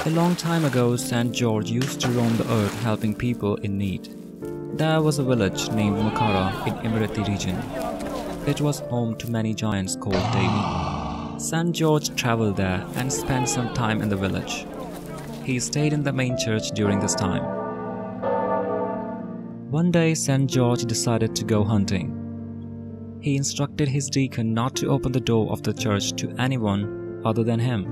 A long time ago, St. George used to roam the earth helping people in need. There was a village named Makara in Emirati region. It was home to many giants called Devi. St. George traveled there and spent some time in the village. He stayed in the main church during this time. One day, St. George decided to go hunting. He instructed his deacon not to open the door of the church to anyone other than him.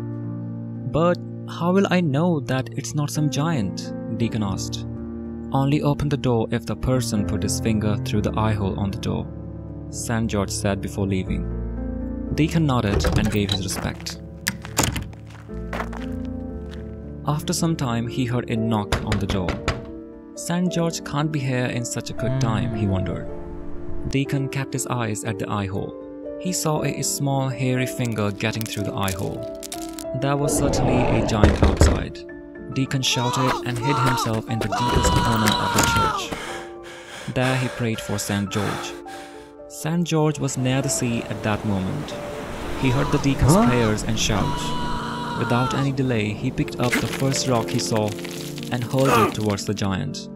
"But how will I know that it's not some giant?" Deacon asked. "Only open the door if the person put his finger through the eye hole on the door," St. George said before leaving. Deacon nodded and gave his respect. After some time, he heard a knock on the door. St. George can't be here in such a quick time, he wondered. Deacon kept his eyes at the eye hole. He saw a small, hairy finger getting through the eye hole. There was certainly a giant outside. Deacon shouted and hid himself in the deepest corner of the church. There he prayed for St. George. St. George was near the sea at that moment. He heard the deacon's prayers and shouts. Without any delay, he picked up the first rock he saw and hurled it towards the giant.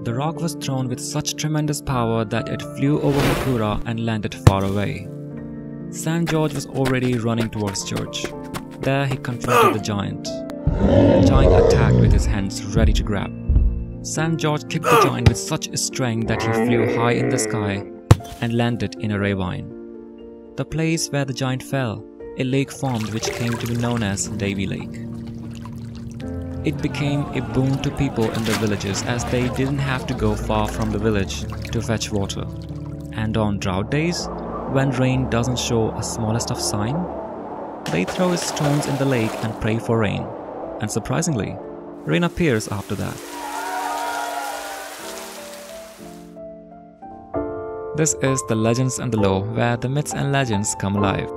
The rock was thrown with such tremendous power that it flew over Makura and landed far away. St. George was already running towards church. There he confronted the giant. The giant attacked with his hands ready to grab. St. George kicked the giant with such strength that he flew high in the sky and landed in a ravine. The place where the giant fell, a lake formed which came to be known as Devi Lake. It became a boon to people in the villages as they didn't have to go far from the village to fetch water. And on drought days, when rain doesn't show a smallest of sign, they throw stones in the lake and pray for rain. And surprisingly, rain appears after that. This is the Legends and the Lore, where the myths and legends come alive.